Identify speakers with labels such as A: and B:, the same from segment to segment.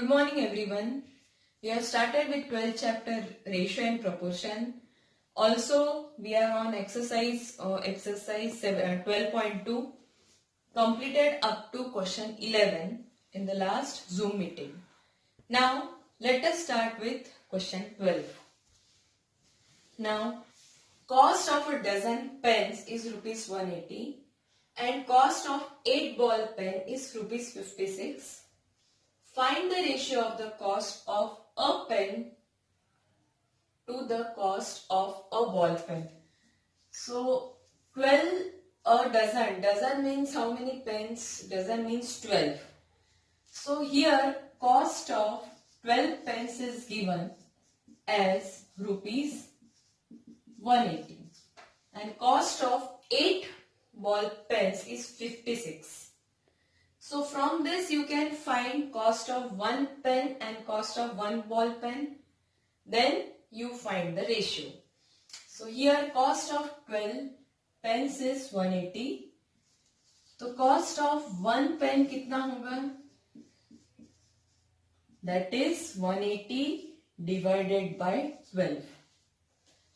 A: Good morning everyone. We have started with 12th chapter ratio and proportion. Also we are on exercise 12.2 completed up to question 11 in the last Zoom meeting. Now let us start with question 12. Now cost of a dozen pens is rupees 180 and cost of 8 ball pen is rupees 56. Find the ratio of the cost of a pen to the cost of a ball pen. So 12 a dozen. Dozen means how many pens? Dozen means 12. So here cost of 12 pens is given as rupees 180 and cost of 8 ball pens is 56. So from this you can find cost of one pen and cost of one ball pen. Then you find the ratio. So here cost of 12 pens is 180. So cost of one pen कितना होगा? That is 180 divided by 12.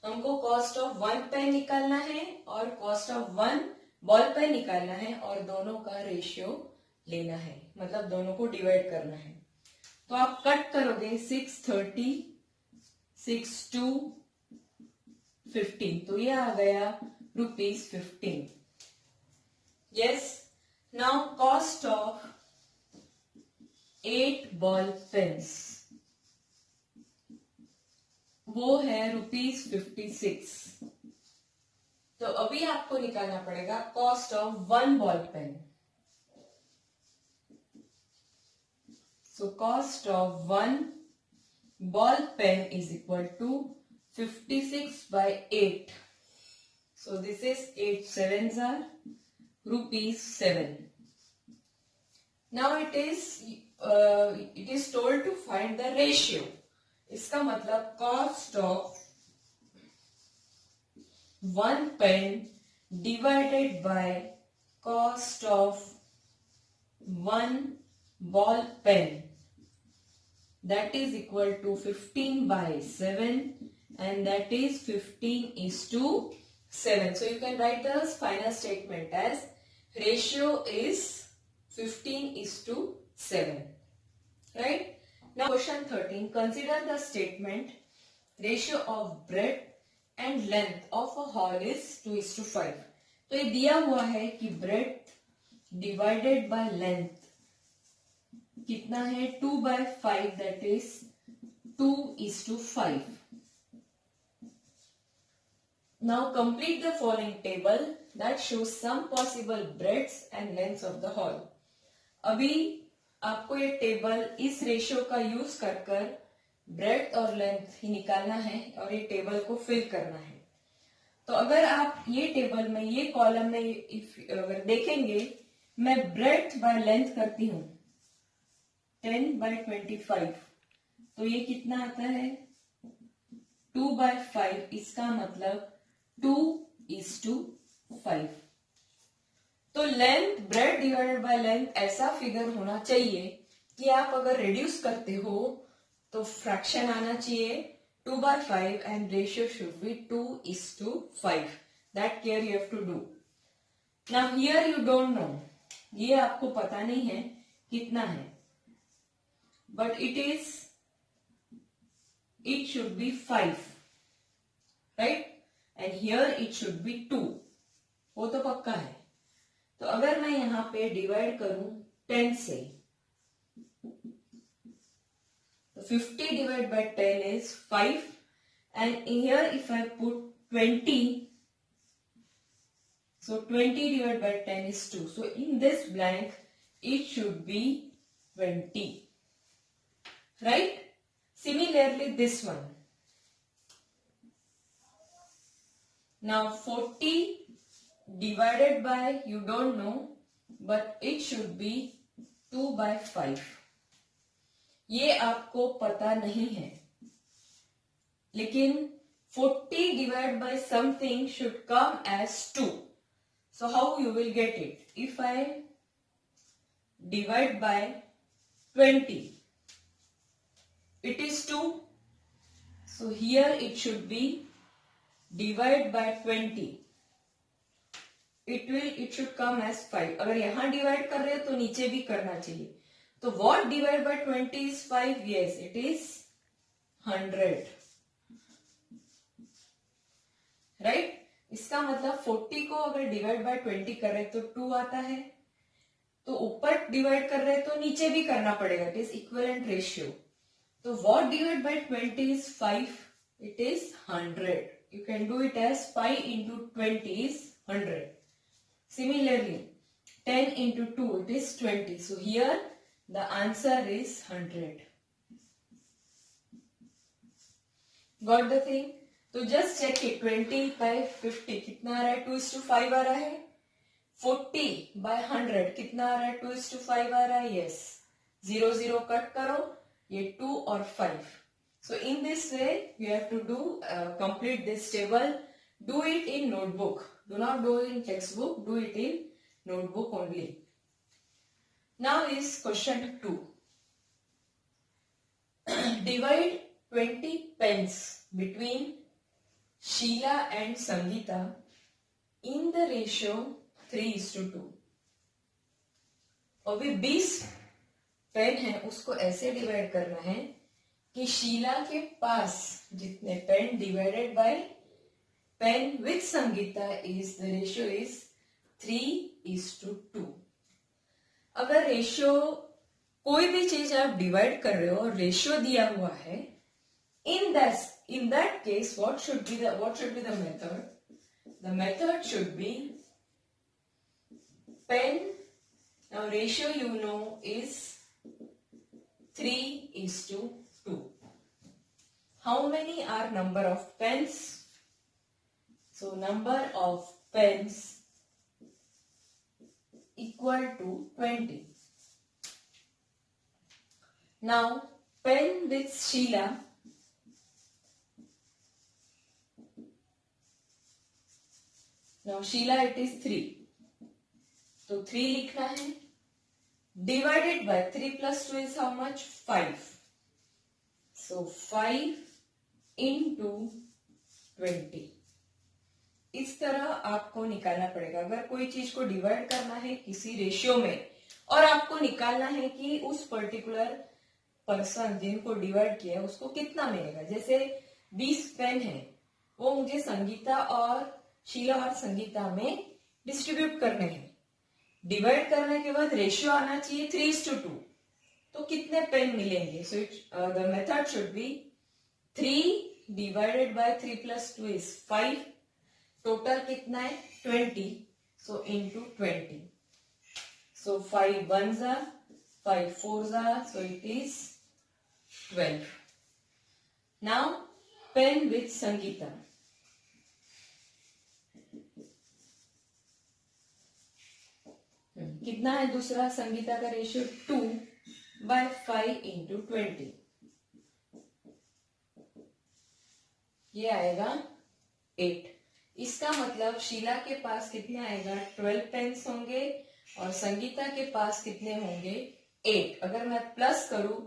A: हमको cost of one pen निकालना है और cost of one ball pen निकालना है और दोनों का रेशियो लेना है, मतलब दोनों को डिवाइड करना है. तो आप कट करोगे 630, 62, 15 तो ये आ गया rupees 15. Yes. Now cost of 8 ball pens वो है रुपीज 56. तो अभी आपको निकालना पड़ेगा cost of one ball pen. So cost of one ball pen is equal to 56 by 8. So this is 8 sevens are rupees 7. Now it is told to find the ratio. इसका मतलब cost of one pen divided by cost of one ball pen, that is equal to 15 by 7 and that is 15 is to 7. So you can write the final statement as ratio is 15 is to 7. Right? Now question 13. Consider the statement ratio of breadth and length of a hall is 2 is to 5. तो ये दिया हुआ है कि breadth divided by length कितना है 2 by 5 that is 2 is to 5. Now complete the following table that shows some possible breadths and lengths of the hall. अभी आपको ये टेबल इस रेशियो का यूज कर कर ब्रेड्थ और लेंथ ही निकालना है और ये टेबल को फिल करना है. तो अगर आप ये टेबल में ये कॉलम में अगर देखेंगे मैं ब्रेड्थ बाय लेंथ करती हूं 10 by 25 तो ये कितना आता है 2 by 5. इसका मतलब 2 is to 5. तो length bread divided by length ऐसा फिगर होना चाहिए कि आप अगर रिड्यूस करते हो तो फ्रैक्शन आना चाहिए 2 by 5 and ratio should be 2 is to 5. That care you have to do. Now here you don't know, ये आपको पता नहीं है कितना है, but it should be 5, right? And here it should be 2. वो तो पक्का है. तो अगर मैं यहाँ पे डिवाइड करूं 10 से तो 50 divided by 10 is 5 and here if I put 20 so 20 divided by 10 is 2. So in this blank it should be 20. Right? Similarly this one. Now 40 divided by you don't know but it should be 2 by 5. ये आपको पता नहीं है लेकिन 40 divided by something should come as 2. So how you will get it? If I divide by 20, it is 2. So here it should be divide by 20. It should come as 5. अगर यहाँ divide कर रहे हो तो नीचे भी करना चाहिए. तो what divide by 20 is 5? Yes, it is 100. Right? इसका मतलब 40 को अगर डिवाइड बाय 20 कर रहे तो 2 आता है. तो ऊपर डिवाइड कर रहे तो नीचे भी करना पड़ेगा. It is equivalent ratio. तो what divided by 20 is 5? It is 100. You can do it as 5 into 20 is 100. Similarly, 10 into 2 it is 20. So here the answer is 100. Got the thing? तो just check it. 20 by 50 कितना आ रहा है? 2:5 आ रहा है. 40 by 100 कितना आ रहा है? 2:5 आ रहा है. Yes. 0 0 कट करो. ये 2 और 5. So in this way you have to do complete this table. Do it in notebook. Do not do it in textbook. Do it in notebook only. Now is question 2. Divide 20 pence between Sheila and Sangeeta in the ratio 3:2. अभी 20 pen है उसको ऐसे divide करना है कि शीला के पास जितने pen divided by pen with Sangeeta is the ratio is 3:2. अगर रेशियो कोई भी चीज आप डिवाइड कर रहे हो और रेशियो दिया हुआ है, in that case what should be the method? The method should be pen. Now ratio you know is 3:2. How many are number of pens? So number of pens equal to 20. Now pen with Sheila. Now Sheila it is 3. तो 3 लिखना है. Divided by 3 plus 2 is how much? 5. So 5 into 20. इस तरह आपको निकालना पड़ेगा. अगर कोई चीज को डिवाइड करना है किसी रेशियो में और आपको निकालना है कि उस पर्टिकुलर पर्सन जिनको डिवाइड किया है उसको कितना मिलेगा. जैसे 20 पेन है वो मुझे संगीता और शीला और संगीता में डिस्ट्रीब्यूट करने हैं. डिवाइड करने के बाद रेशियो आना चाहिए 3:2. तो कितने पेन मिलेंगे? So the method should be 3 divided by 3 plus 2 is 5. Total कितना है? 20. सो into 20. So 5 1s are 5 4s are, so it is 12. Now pen with Sangeeta. कितना है दूसरा? संगीता का रेशियो 2/5 into 20. ये आएगा 8. इसका मतलब शीला के पास कितने आएगा? 12 पेन्स होंगे और संगीता के पास कितने होंगे? 8. अगर मैं प्लस करूं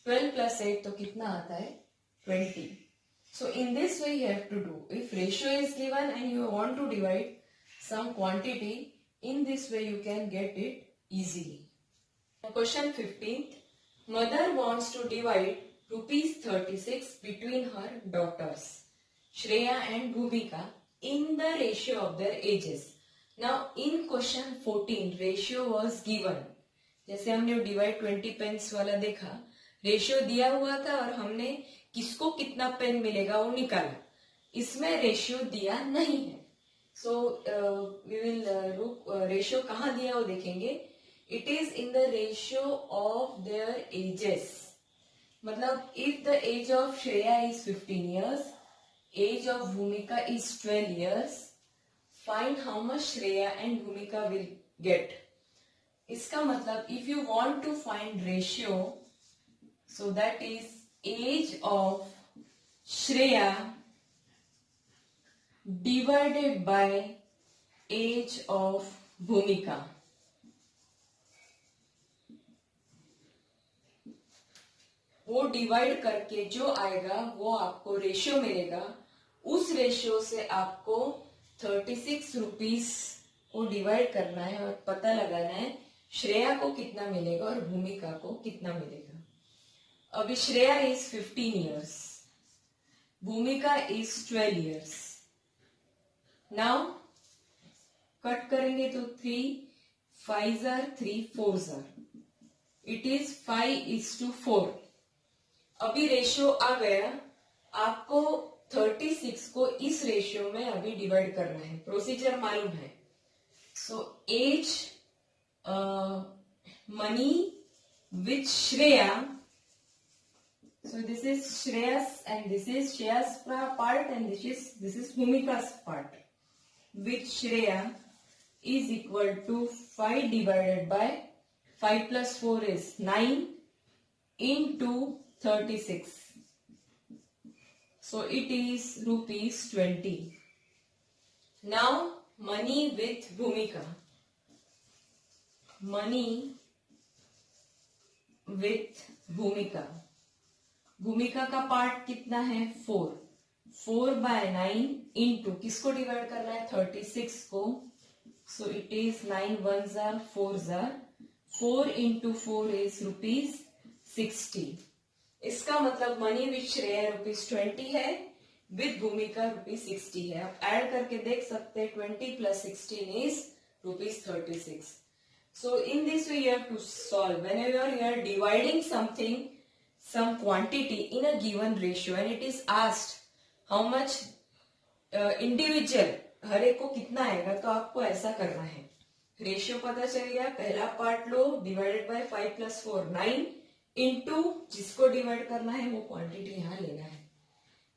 A: 12 plus 8 तो कितना आता है? 20. So in this way you have to do. If ratio is given and you want to divide some quantity, in this way you can get it easily. Question 15. Mother wants to divide rupees 36 between her daughters Shreya and Bhumika in the ratio of their ages. Now in question 14 ratio was given. जैसे हमने divide 20 pens वाला देखा, ratio दिया हुआ था और हमने किसको कितना पेन मिलेगा वो निकाला. इसमें रेशियो दिया नहीं है. So we will look ratio कहाँ दिया वो देखेंगे. It is in the ratio of their ages. मतलब if the age of Shreya is 15 years, age of Bhumika is 12 years, find how much Shreya and Bhumika will get. इसका मतलब if you want to find ratio, so that is age of Shreya divided by age of Bhumika. वो divide करके जो आएगा वो आपको ratio मिलेगा, उस रेशियो से आपको 36 रुपीज को डिवाइड करना है और पता लगाना है श्रेया को कितना मिलेगा और भूमिका को कितना मिलेगा। अभी श्रेया इज 15 years, भूमिका इज 12 years। नाउ कट करेंगे तो 3 5s are 3 4s are, it is 5:4। अभी रेशियो आ गया, आपको 36 को इस रेशियो में अभी डिवाइड करना है, प्रोसीजर मालूम है। So as money with Shreya, so this is Shreya's and this is Shreya's part and this is Bhumika's part, which Shreya is equal to 5 divided by 5 plus 4 is 9 into 36, so it is rupees 20. Now money with Bhumika, money with Bhumika, भूमिका का part कितना है 4/9 into किसको divide करना है 36 को, सो it is 9 1s are 4s are, 4 into 4 is rupees 60। इसका मतलब मनी विथ श्रेया rupees 20 है, विद भूमिका rupees 60 है। आप ऐड करके देख सकते हैं 20 plus 16 is rupees 36। So in this way you have to solve whenever you are dividing something, some quantity in a given ratio and it is asked how much individual, हर एक को कितना आएगा, तो आपको ऐसा करना है। रेशियो पता चल गया, पहला पार्ट लो डिवाइडेड बाय 5 plus 4 9 इंटू जिसको डिवाइड करना है वो क्वांटिटी यहाँ लेना है,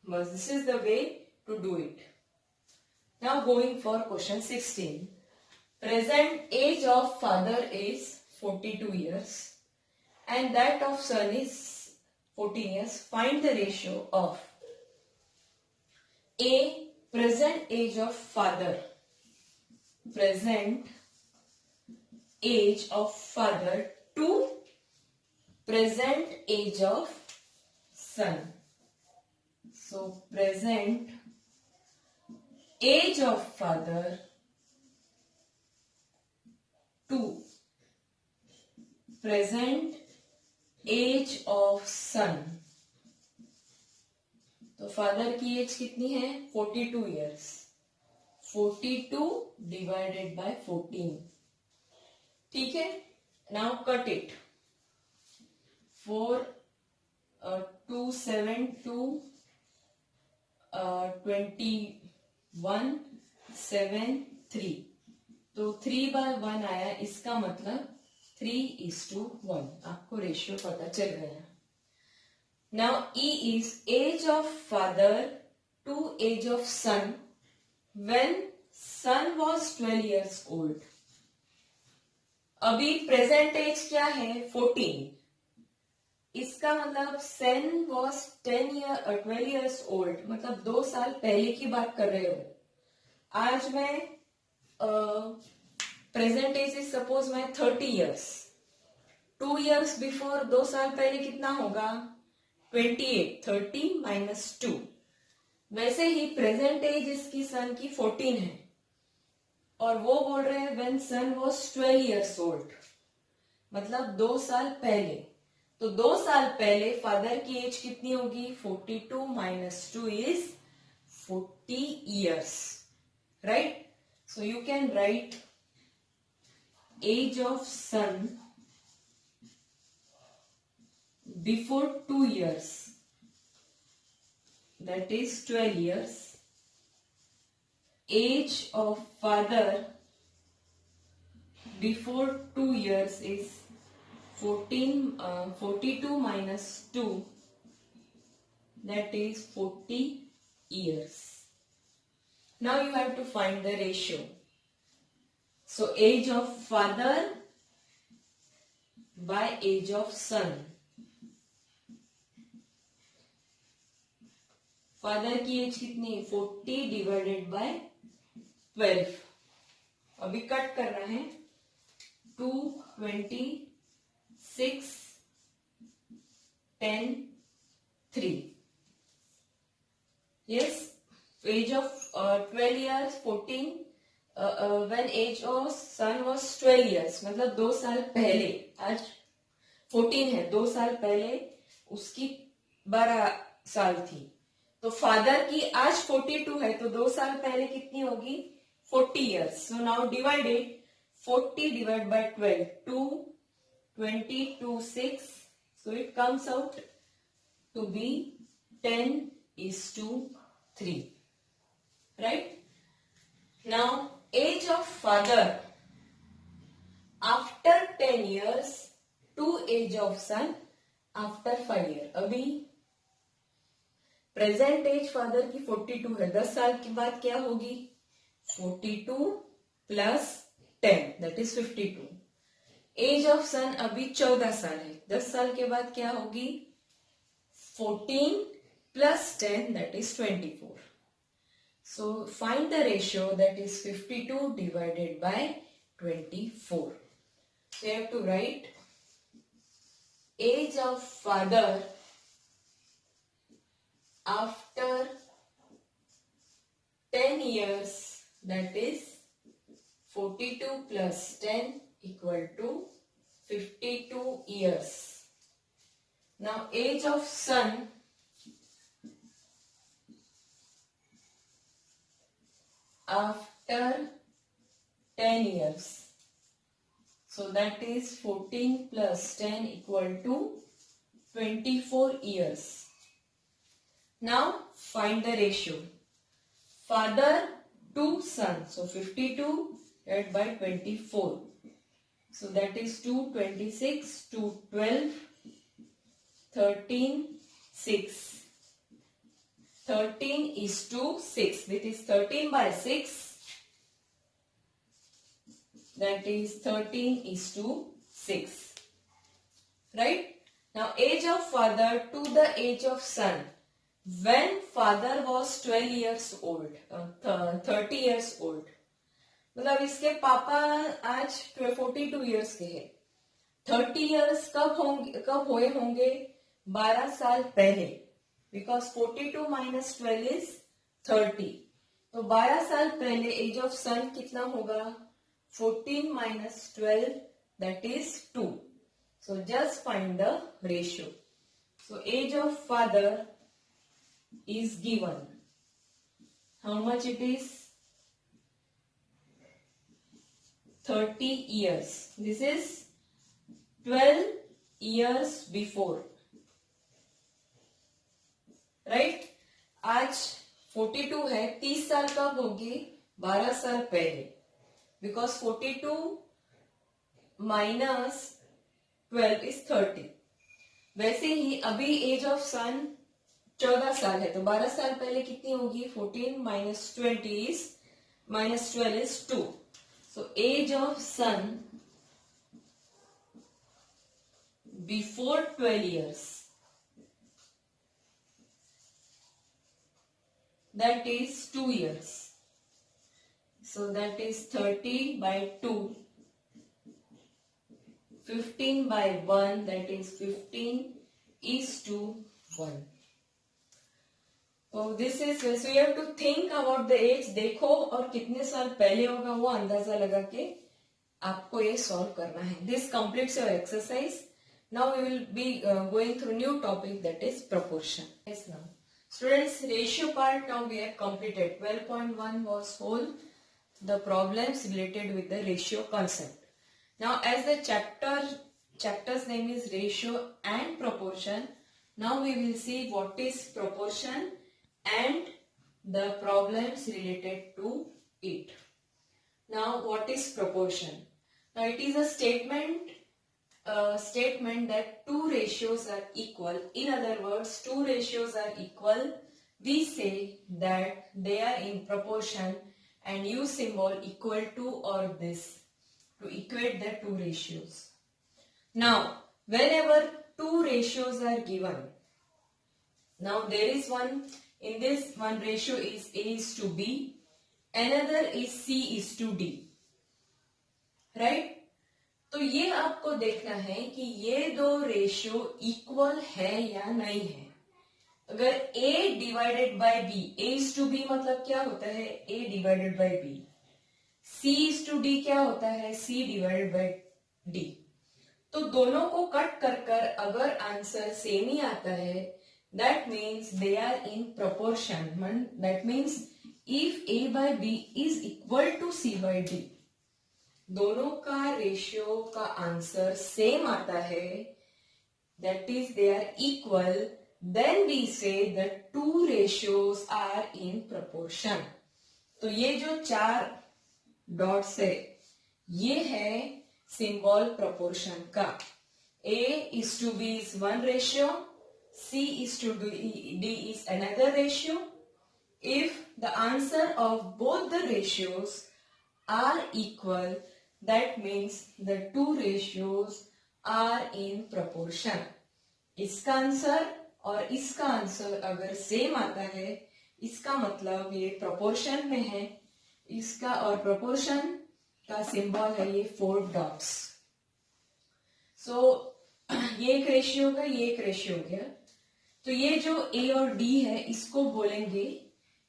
A: बस। This is the way to do it. Now going for question 16। Present age of father is 42 years and that of son is 14 years. Find the ratio of A, present age of father, present age of father, to present age of son. So present age of father to present age of son. तो father की as कितनी है 42 years, 42 divided by 14, ठीक है। Now cut it, 4 2 7 2 21 7 3, तो 3/1 आया, इसका मतलब 3:1, आपको रेशियो पता चल गया। Now E is age of father to age of son when son was 12 years old। अभी प्रेजेंट एज क्या है 14, इसका मतलब सन वाज 12 years old, मतलब 2 साल पहले की बात कर रहे हो। आज मैं प्रेजेंट एज इज सपोज मैं 30 years, 2 years बिफोर, 2 साल पहले कितना होगा 28, 30 minus 2। वैसे ही प्रेजेंट एज इसकी सन की 14 है और वो बोल रहे हैं when son was 12 years old, मतलब 2 साल पहले। तो 2 साल पहले फादर की एज कितनी होगी 42 minus 2 is 40 years, right? So you can write age of son before 2 years, that is 12 years. Age of father before 2 years is 42 minus 2, that is 40 years. Now you have to find the ratio. So age of father by age of son. Father की as कितनी 40 divided by 12। अभी cut करना है 2 26 10, 3. Yes, age of 12 years, 14. When age of son was 12 years, मतलब 2 साल पहले, आज 14 है, 2 साल पहले उसकी 12 साल थी. तो फादर की आज 42 है, तो 2 साल पहले कितनी होगी? 40 years. So now divide it. 40 divided by 12, 2, 20, 2, 6. So it comes out to be 10:3. Right? Now age of father after 10 years to age of son after 5 years. अभी प्रेजेंट एज फादर की 42 है, 10 साल के बाद क्या होगी? 42 plus 10 that is 52. Age of son अभी 14 साल है, 10 साल के बाद क्या होगी? 14 plus 10 that is 24. So find the ratio, that is 52 divided by 24. So you have to write age of father after 10 years, that is 42 plus 10 equal to 52 years. Now age of son after 10 years, so that is 14 plus 10 equal to 24 years. Now find the ratio. Father to son, so 52 divided by 24, so that is 2, 26, 2, 12, 13, 6. 13 is to 6. This is 13 by 6. That is 13 is to 6. Right? Now age of father to the age of son. When father was 12 years old, 30 years old. मतलब इसके पापा आज 42 years के हैं. 30 years कब हुए होंगे? 12 साल पहले. Because 42 minus 12 is 30. तो 12 साल पहले एज ऑफ सन कितना होगा? 14 minus 12 that is 2. So just find the ratio. So age of father is given. How much it is? 30 years. This is 12 years before. Right? आज 42 है, 30 साल कब होगी? 12 साल पहले. Because 42 minus 12 is 30. वैसे ही अभी एज ऑफ सन 14 साल है, तो 12 साल पहले कितनी होगी? 14 minus 20 is minus 12 is 2. So age of son before 12 years, that is 2 years. So that is 30 by 2. 15 by 1, that is 15 is to 1. So this is, so you have to think about the age. देखो और कितने साल पहले होगा वो अंदाजा लगा के आपको ये सॉल्व करना है. This completes your exercise. Now we will be going through new topic, that is proportion. Yes, now students, ratio part now we have completed. 12.1 was whole the problems related with the ratio concept. Now as the chapter's name is ratio and proportion, now we will see what is proportion and the problems related to it. Now what is proportion? Now it is a statement that two ratios are equal. In other words, two ratios are equal. We say that they are in proportion and use symbol equal to or this to equate the two ratios. Now whenever two ratios are given, now there is one, in this one ratio is A is to B, another is C is to D. Right? तो ये आपको देखना है कि ये दो ratio equal है या नहीं है। अगर A divided by B, A is to B मतलब क्या होता है, A divided by B, C is to D क्या होता है, C डिवाइडेड बाय D। तो दोनों को कट कर कर अगर आंसर सेम ही आता है, that means they are in proportion. That means if A by B is equal to C by D, दोनों का रेशियो का आंसर सेम आता है, that is they are equal, then we say the two ratios are in proportion. तो ये जो 4 dots है ये है सिंबल प्रोपोर्शन का। A is to B is one ratio, C is to D is another ratio. If the answer of both the ratios are equal, that means the two ratios are in proportion. इसका answer और इसका answer अगर same आता है, इसका मतलब ये proportion में है। इसका और प्रोपोर्शन का सिंबल है ये 4 डॉट्स। सो ये एक रेशियो का, ये एक रेशियो हो गया। तो ये जो A और D है इसको बोलेंगे,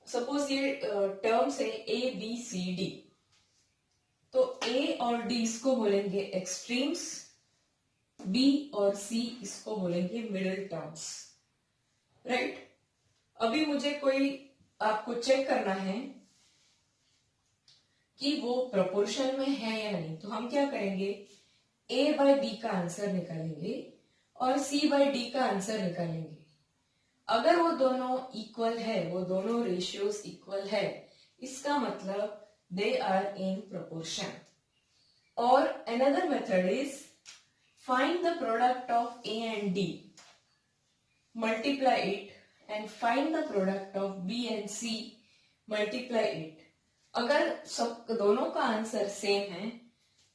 A: सपोज ये टर्म्स है A B C D, तो A और D इसको बोलेंगे एक्सट्रीम्स, B और C इसको बोलेंगे मिडिल टर्म्स, राइट। अभी मुझे कोई आपको चेक करना है कि वो प्रोपोर्शन में है या नहीं, तो हम क्या करेंगे, A बाय B का आंसर निकालेंगे और C बाय D का आंसर निकालेंगे। अगर वो दोनों इक्वल है, वो दोनों रेशियोज इक्वल है, इसका मतलब they are in proportion. Or another method is find the product of A and D, multiply it and find the product of B and C, multiply it. अगर सब दोनों का आंसर सेम है,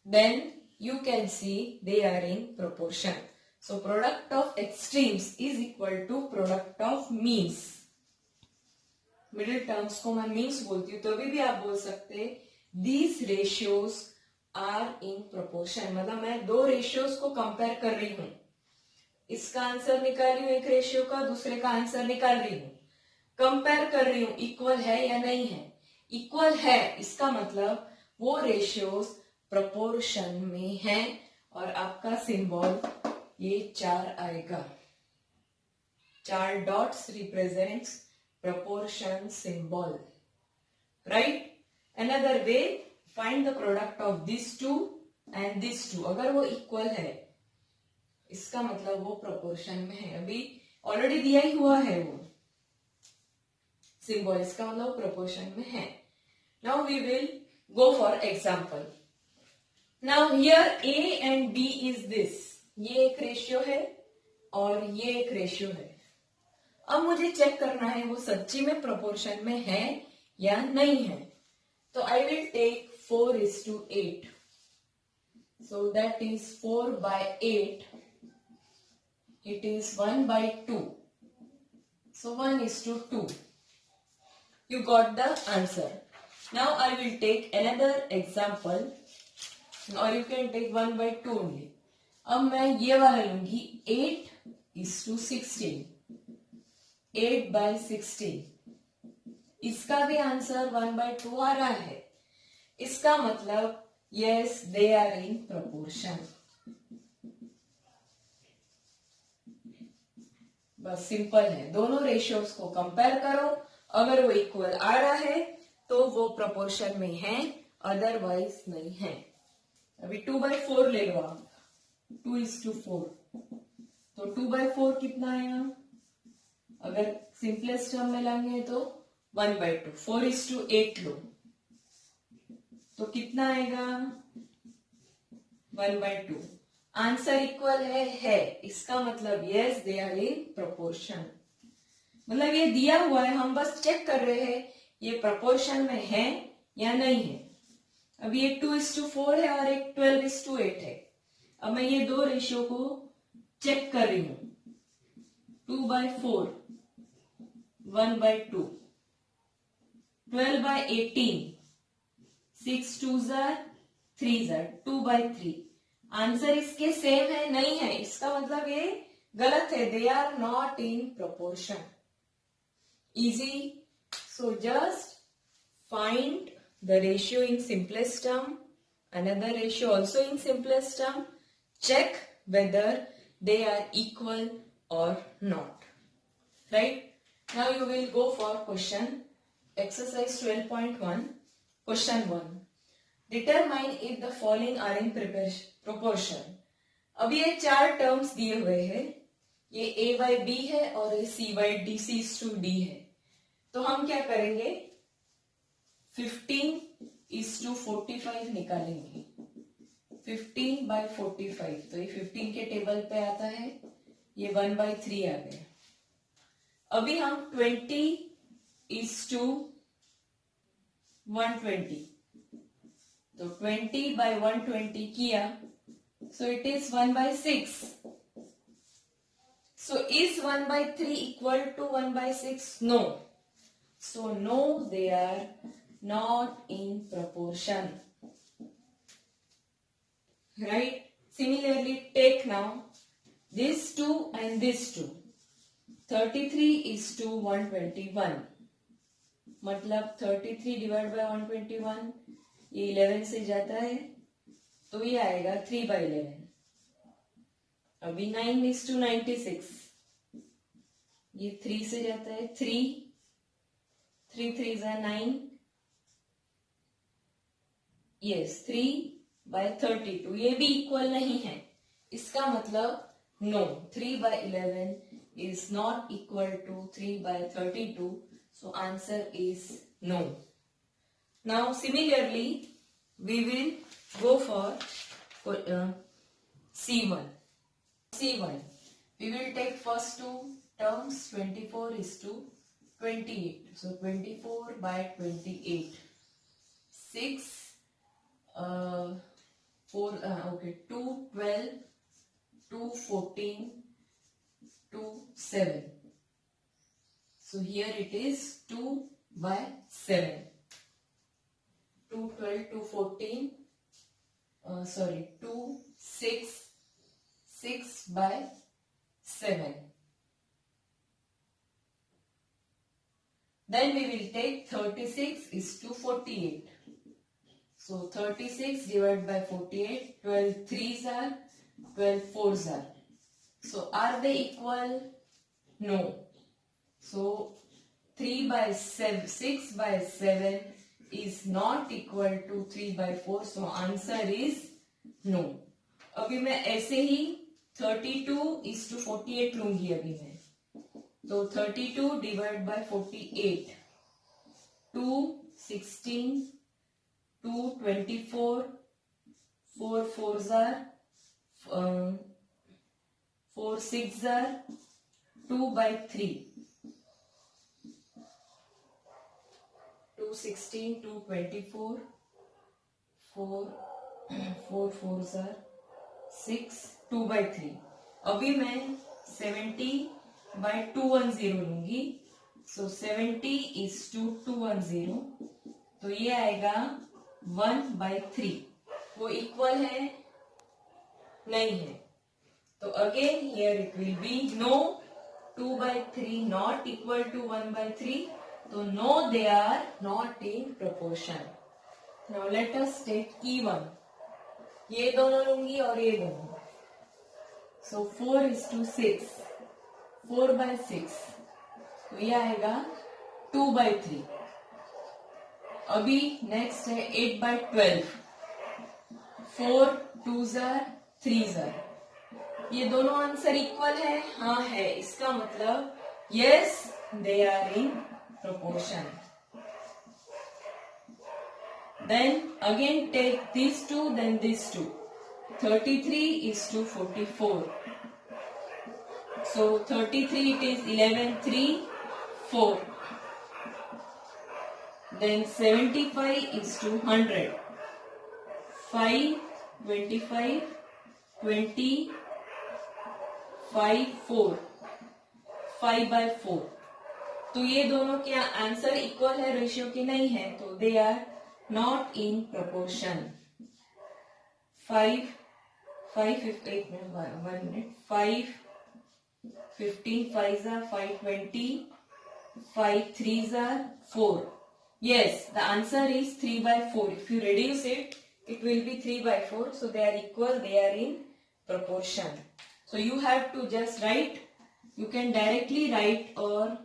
A: then you can see they are in proportion. So product of extremes is equal to product of means. Middle terms को मैं means बोलती हूँ, तो भी आप बोल सकते these ratios are in proportion. मतलब मैं दो रेशियोज को कंपेयर कर रही हूँ, इसका आंसर निकाल रही हूँ, एक रेशियो का दूसरे का आंसर निकाल रही हूँ, कंपेयर कर रही हूँ इक्वल है या नहीं है। इक्वल है इसका मतलब वो रेशियोज प्रोपोर्शन में है और आपका सिंबल ये 4 आएगा। 4 dots represents proportion symbol, right? Another way, find the product of these two and these two. अगर वो equal है, इसका मतलब वो proportion में है। अभी ऑलरेडी दिया ही हुआ है वो symbol, इसका मतलब proportion में है। Now we will go for example. Now here A and B is this. ये एक रेशियो है और ये एक रेशियो है। अब मुझे चेक करना है वो सच्ची में प्रोपोर्शन में है या नहीं है। तो I will take 4:8, so that is 4/8, it is 1/2, so 1:2. You got the answer. Now I will take another example, or you can take 1/2 only. अब मैं ये वाला लूंगी 8:16, 8/16। इसका भी आंसर 1/2 आ रहा है। इसका मतलब yes they are in proportion. बस सिंपल है, दोनों रेशियोज को कंपेयर करो, अगर वो इक्वल आ रहा है तो वो प्रोपोर्शन में है, अदरवाइज नहीं है। अभी 2/4 ले लो आप, 2:4, तो 2/4 कितना आया? अगर सिंपलेस्ट टर्म में लाएंगे तो 1/2। 4:8 लो तो कितना आएगा? 1/2। आंसर इक्वल है, इसका मतलब yes they are in proportion. मतलब ये दिया हुआ है, हम बस चेक कर रहे हैं ये प्रोपोर्शन में है या नहीं है। अब ये 2:4 है और एक 12:8 है। अब मैं ये दो रेशियो को चेक कर रही हूं। 2/4, 1/2, 12/18, 6 2s are 3s are 2/3, answer इसके सेम है नहीं है, इसका मतलब ये गलत है, they are not in proportion. Easy. So just find the ratio in simplest term, another ratio also in simplest term, check whether they are equal or not. Right? Now you will go for question exercise 12.1. Question 1. Determine if the following are in proportion. अभी ये चार terms दिए हुए हैं, ये a by b है और ये c by d, c to d है. तो हम क्या करेंगे, 15:45 निकालेंगे. 15/45, तो ये 15 के टेबल पे आता है, ये 1/3 आ गया. अभी हम 20:120, तो 20/120 किया, so it is 1/6. So is 1/3 equal to 1/6? No. So no, they are not in proportion. Right? Similarly, take now this 2 and this 2. 33:121. मतलब 33 डिवाइड बाय 121, ये 11 से जाता है, तो ये आएगा 3/11. अभी 9:96, ये 3 से जाता है, 3 3 are 9. यस, 3/32. ये भी इक्वल नहीं है, इसका मतलब no, 3/11 is not equal to 3/32. So answer is no. Now similarly we will go for C1. We will take first two terms, 24:28. So 24/28. 6, 4, okay, 2, 12, 2, 14, 2, 7. So here it is 2/7. 2, 12, 2, 14, 2, 6, 6/7. Then we will take 36:48. So 36 divided by 48, 12 3s are, 12 4s are. So are they equal? No. So 6/7 is not equal to 3/4. So answer is no. अभी मैं ऐसे ही 32:48 लूंगी अभी मैं. तो 32 divide by 48, 2 16, 2 24, 4 4s are, 4 6s are, 2/3, 2 16, 2 24, 4 4s are 6, 2/3. अभी मैं 70/210 लूंगी. सो 70:210, तो ये आएगा 1/3. वो इक्वल है नहीं है, तो again here it will be no. 2/3 not equal to 1/3, तो no, they are not in proportion. Now let us take E1. ये दोनों लूंगी और ये दोनों. सो 4:6, 4/6, तो ये आएगा 2/3. अभी नेक्स्ट है 8/12, 4 2s are, 3s are. ये दोनों आंसर इक्वल है? हाँ है. इसका मतलब yes, they are in proportion. Then again take these two, then these two. 33:44. So 33 it is 11 3 4. Then 75:100. 5 25 20 5 4. 5/4. तो ये दोनों क्या आंसर इक्वल है रेशियो के? नहीं है, तो they are not in proportion. 5 1 minute, 5, 15, 5s are 5, 20, 5, 3s are 4. Yes, the answer is 3 by 4. If you reduce it, it will be 3 by 4. So they are equal, they are in proportion. So you have to just write, you can directly write or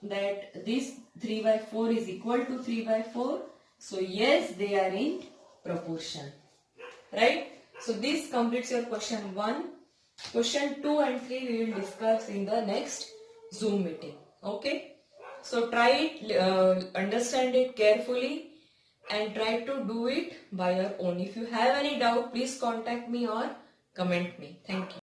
A: that this 3 by 4 is equal to 3 by 4. So yes, they are in proportion. Right? So this completes your question 1. Question 2 and 3 we will discuss in the next Zoom meeting. Okay? So try it, understand it carefully and try to do it by your own. If you have any doubt, please contact me or comment me. Thank you.